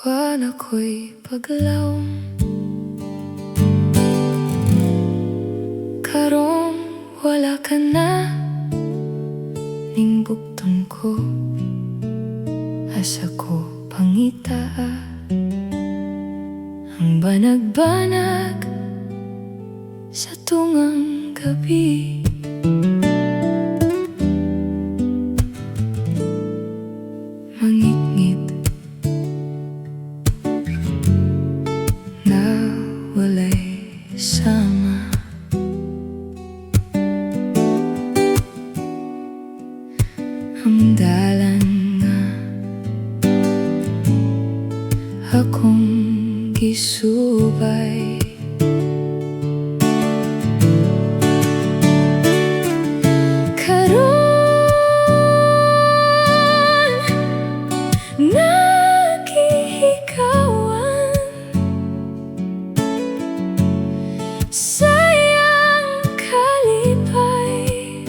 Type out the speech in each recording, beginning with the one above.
Wan ako'y paglaom, karong wala ka na, ning bukton ko, asa ko pangita. Ang banag-banag sa tungang gabi, mangit-ngit na walay sama. Ang dalan nga akong gisubay, sayang kalipay,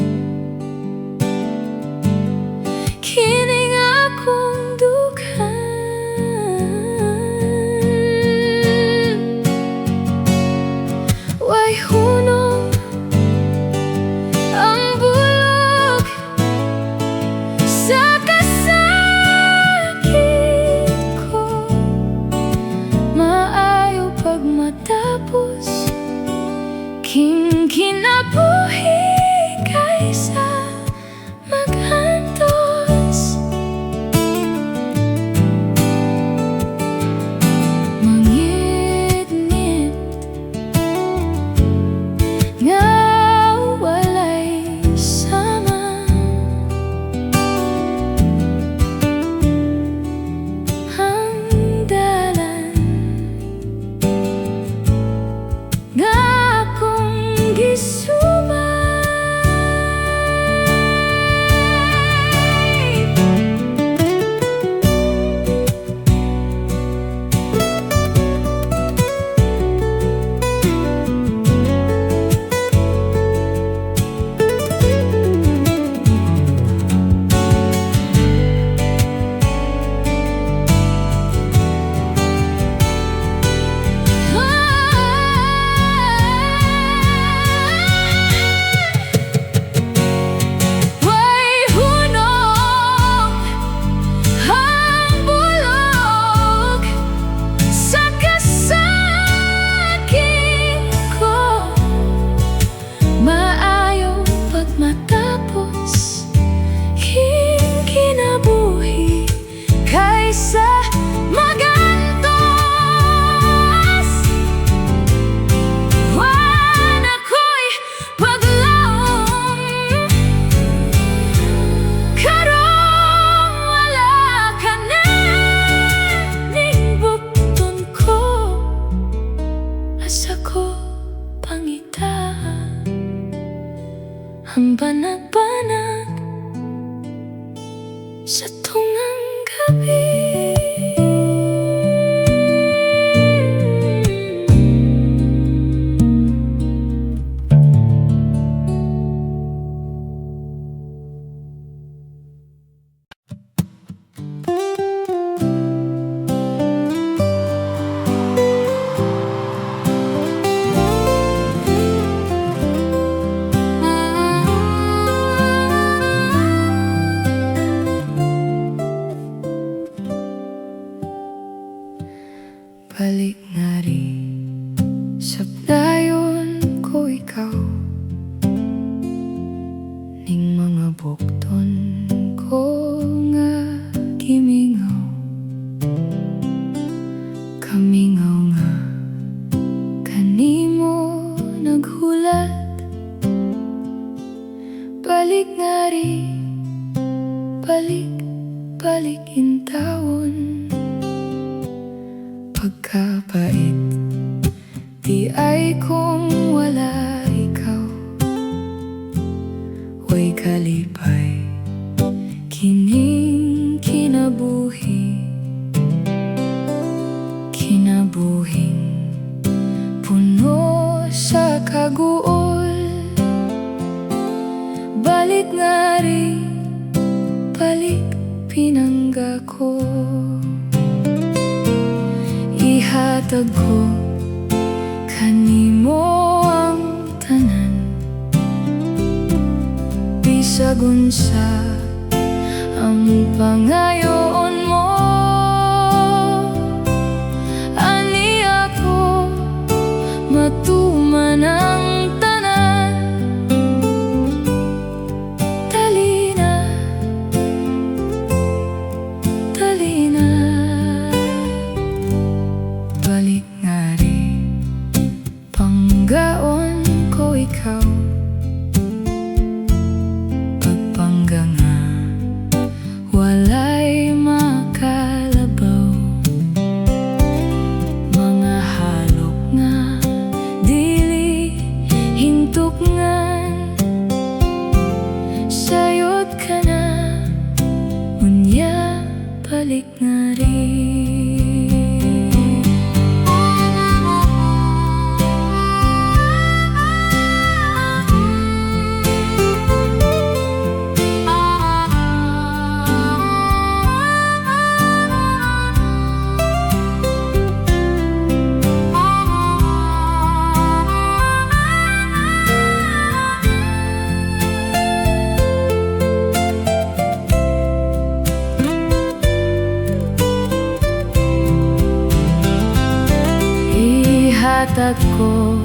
kining akong dughan. Way hunong ang bulog sa kasakit ko, maayo pag matapos king kinabuhi kaysa maghantos. Mangit-ngit nga walay sama. Ang dalan nga ang banag-banag sa tungang gabi. Balik nga rin sa dayon ko ikaw, ning mga bukton ko nga gimingaw. Kamingaw nga kanimo naghulat. Balik nga rin, balik intawon. Pagkabait, di ay kung wala ikaw. Way kalipay, kining kinabuhi, kinabuhing puno sa kaguol. Balik nga rin, balik pinangga ko. ihatag ko kanimo ang tanan, bisag unsa ang pangayoon mo. Ani ako matuman ang tanan, dali na, dali na. Balik nga rin, panggaon ko ikaw, pagpangga nga walay makalabaw. Mga halok nga dili hintupngan, sayod ka na, unya balik nga rin. Ihatag ko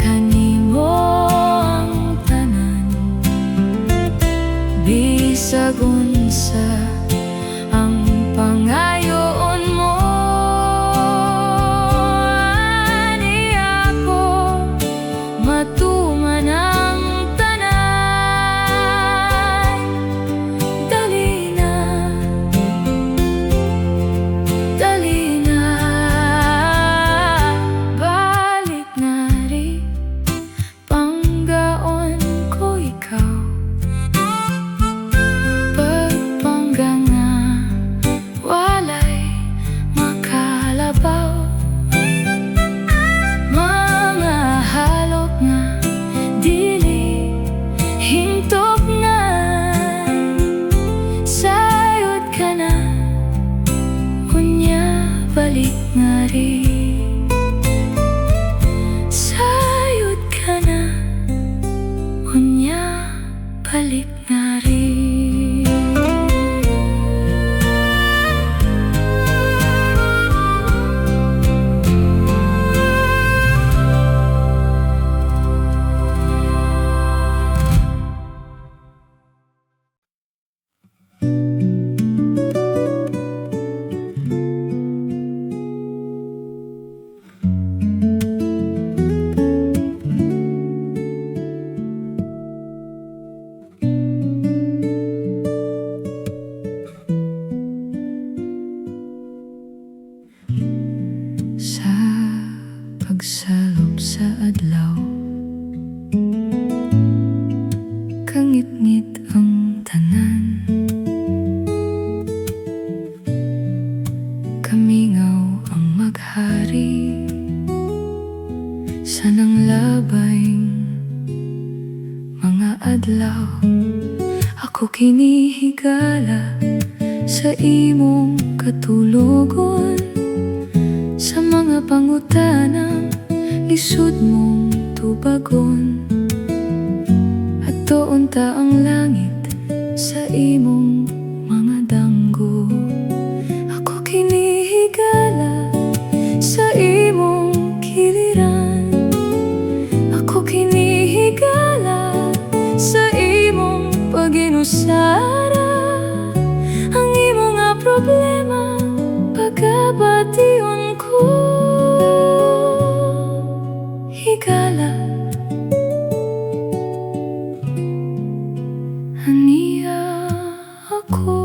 kanimo ang tanan, bisag unsa ang pangayoon mo. Ani ako matuman ang tanan, dali na, dali na. Balik nga rin, panggaon ko ikaw, pagpangga nga walay makalabaw. Mga halok nga dili hintupngan, sayod ka na, unya balik nga rin. Sayod ka na, unya balik nga rin. Sa pagsalop sa adlaw, kangit-ngit ang tanan, kamingaw ang maghari sa nang labayng mga adlaw. Ako kinihigala sa imong katulogon, sa mga pangutanang lisod mong tubagon. At doon ta ang langit sa imong mga danggo. Ako kinihigala sa imong kiliran, ako kinihigala sa imong pag-inusara. Ang imong nga problema pagkabation ko, higala aniya ako.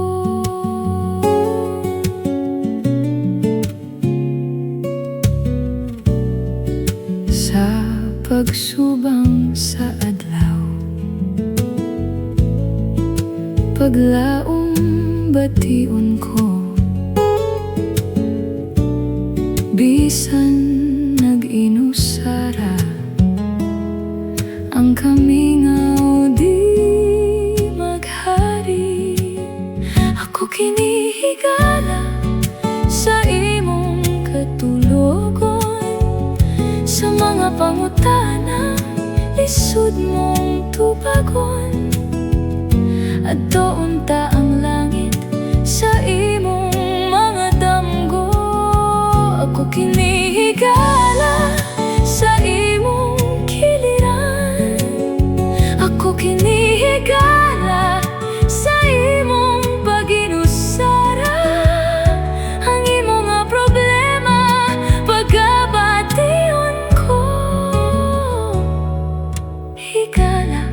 Sa pagsubang sa adlaw, paglaong bation ko, bisan nag-inusara, ang kamingaw di maghari. Ako kinihigala sa imong katulog, Sa mga pangutana, lisod mong tubagon. At doon ta ang langit sa imong mga damgo. Ako kinihigala sa imong kiliran. Ako kinihigala sa imong pag-inusara. Ang imong nga problema pagkabation ko. Higala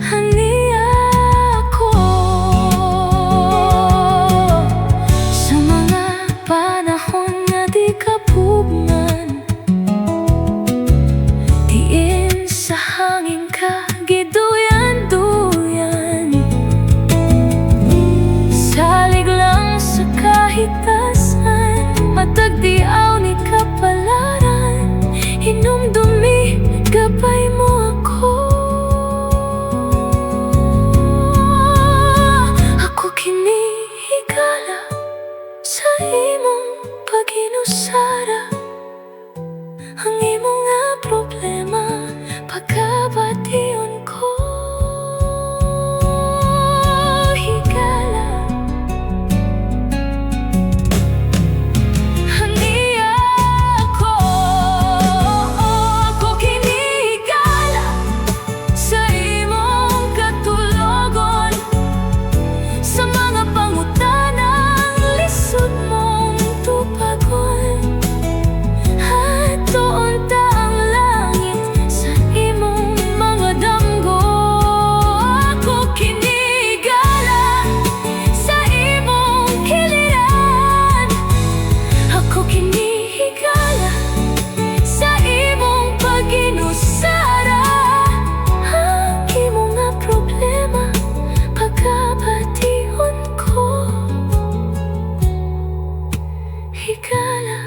haniya ko. Sa mga panahon nga di kapugnan, diin sa hangin ka giduyan-duyan. Salig lang sa kahitasan, matagdiaw ni kapalaran. Hinumdumi gabay mo ako. Ako kinihigala sa imong pag-inusara. Ang imong nga problema pagkabation ko. Higala haniya ko. Ako kinihigala sa imong katulogon. Sa mga pangutanang lisod mong tupagon. At doon ta ang langit sa imong mga damgo. Ako kinihigala sa imong kiliran. Ako kinihigala sa imong pag-inusara. Ang imong nga problema pagkabation ko. Higala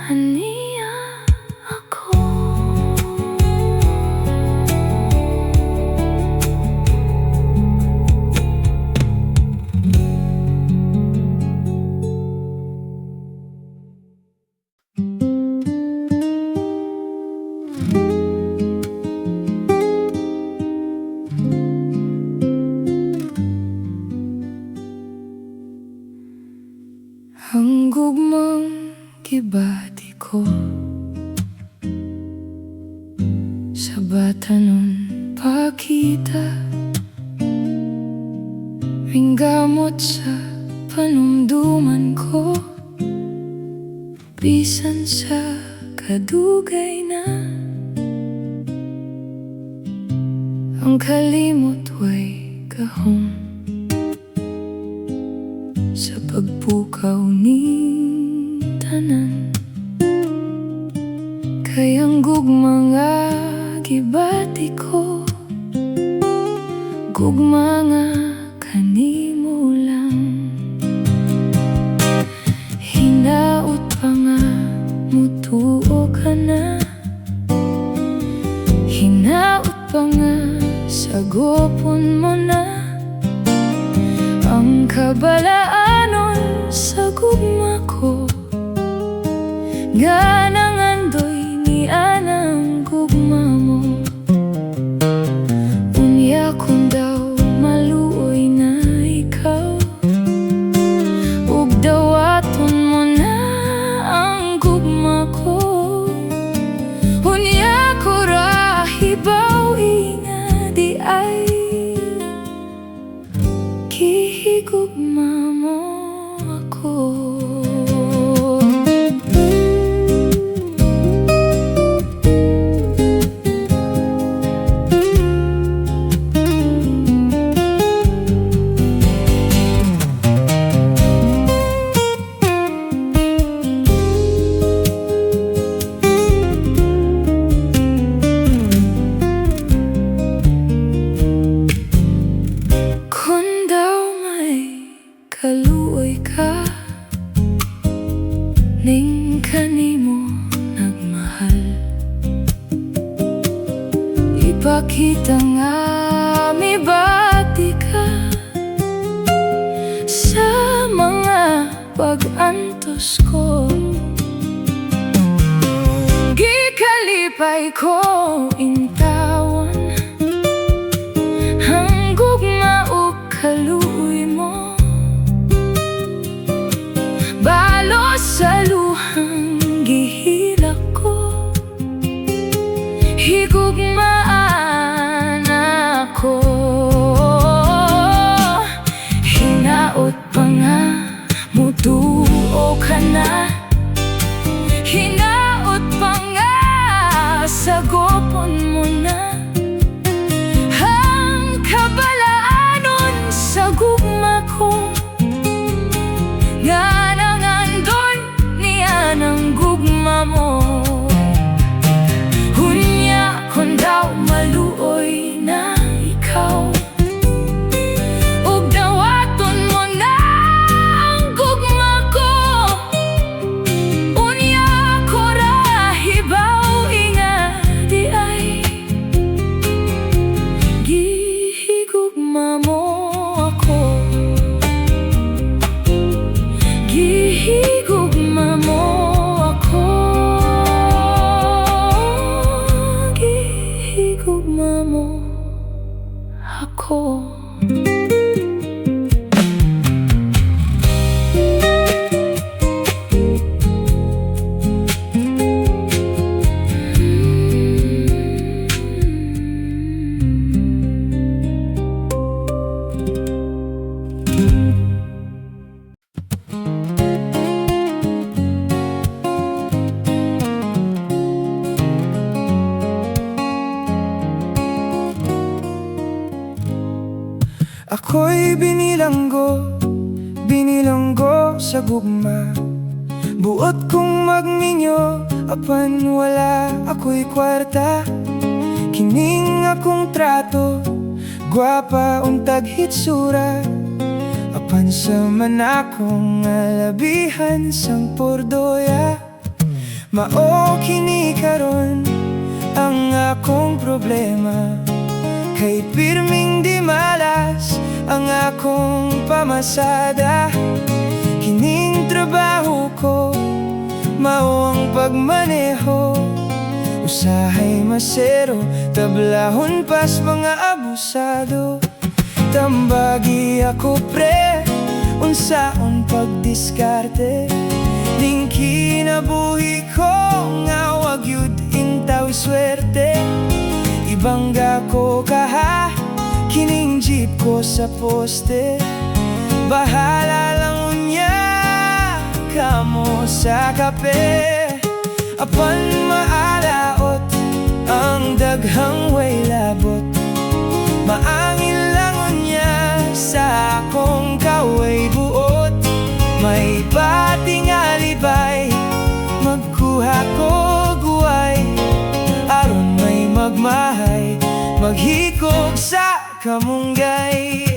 haniya ako. Ang gugmang gibati ko sa bata nun pakita, ringgamot sa panumduman ko. Bisan sa kadugay na ang kalimot way gahom sa pagpukaw ning tanan. Kayang gugma nga gibati ko, gugma nga kanimo lang. Hinaot pa nga mutuo ka na, hinaot pa nga sagopon mo na. Ang kabalaanon sa gugma ko, nga nangandoy ni anang gugma mo. Unya kung daw maluoy na ikaw, ug dawaton mo na ang gugma ko. Unya ko ra hibawi nga di ay gugma mo ako. Kaluoy ka ning kanimo nagmahal, ipakita nga mibati ka pag-antos ko. Gikalipay ko intawan, hanggog maug kaluoy mo. Balo sa luhang gihilak ko, higugmaan ako. Hinaot pa nga, mutuo ka na. Hinaot pa nga, sagopon mo na. Ang kabalaanon sa gugma ko, nga nangandon niya ng gugma mo. Hunya kon daw maluoy na ikaw, ug dawaton mo na ang gugma ko. Unya ko ra hibaw inga di ay gihigugma mo ako. Gihigugma mo ako. Gihigugma mo ako. Ako'y binilanggo sa gugma. Buot kong magninyo, apan wala ako'y kwarta. Kining akong trato, gwapa untag hitsura. Apan sa man akong alabihan sang pordoya. Mao kini karon ang akong problema. Kay pirming di malas ang akong pamasada. Kining trabaho ko, mao ang pagmaneho. Usahay masero, tablahon pas mga abusado. Tambagi ako pre, unsaon pagdiskarte. Ning kinabuhi ko, nga wag yud intaw swerte. Ibangga ko kaha, kining jeep ko sa poste. Bahala lang unya, kamo sa kape. Apan maalaot, ang daghang way labot. Maangin lang unya, sa akong kaway buot. May bating alibay, magkuha ko guway. Aron may magmahay, maghikog sa kamunggay.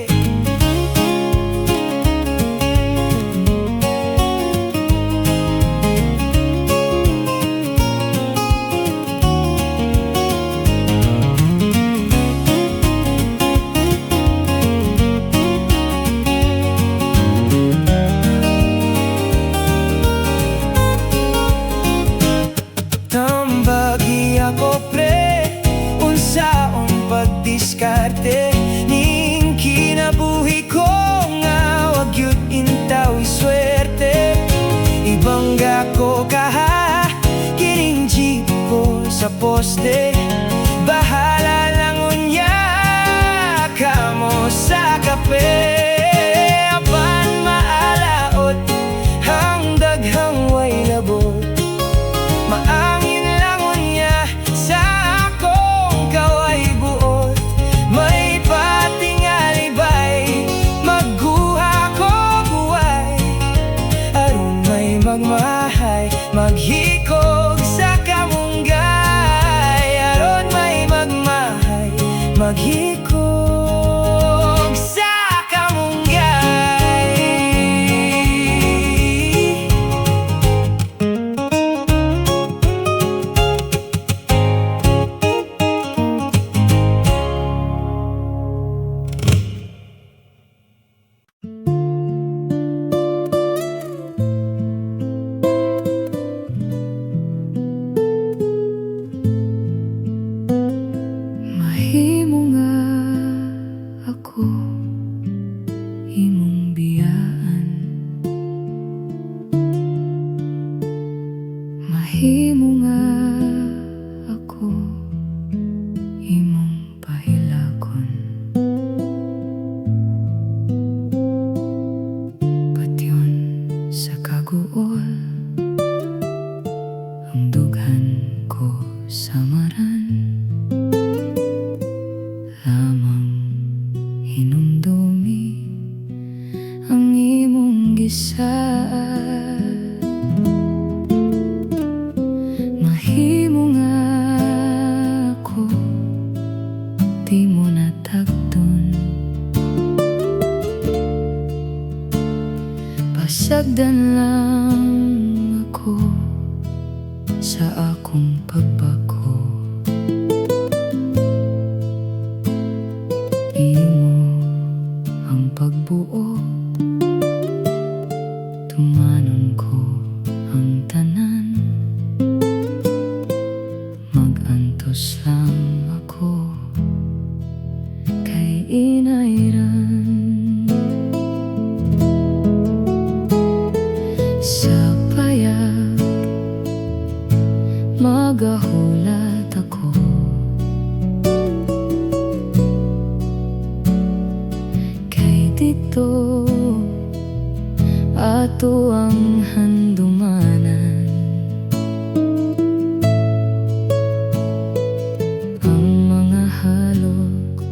Tambagi ako pre, unsaon pagdiskarte. Ning kinabuhi ko, nga wag yun intaw swerte. Ibangga ko kaha, kining jeep ko sa poste. Bahala lang unya, kamo sa kape. Apan maalaot, ang daghang way labot. Maangin lang unya, sa akong kaway buot. May pating alibay, magguha ko buway. Aron may magmahay, maghikog sa kamunggay. Aron may magmahay, maghikog sa kamunggay. Mahimo nga ako imong biyaan, mahimo nga ako imong pahilagon. Patyon sa kaguol ang dughan ko sa maran, lamang hinumdumi ang imong gisaad. Mahimo nga ako di mo natagton, pasagdan lang ako sa akong pagbago. Imo ang pagbuo, tumanon ko ang tanan, magantos lang ako kay inairan. Sa payag magahulat ako, kay dito ato ang handumanan. Ang mga halok,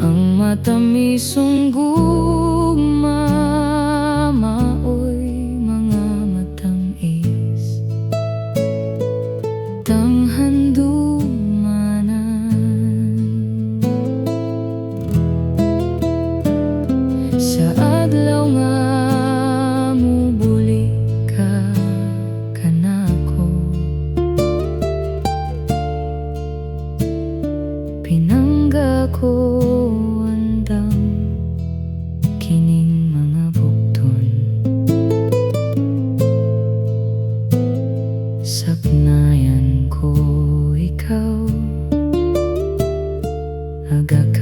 ang matamisong gugma, maoy mga matamis, tang handumanan. Sa adlaw nga mubuli ka kanako, pinangga ko andam kining mga bukton. Sapnayan ko ikaw, agak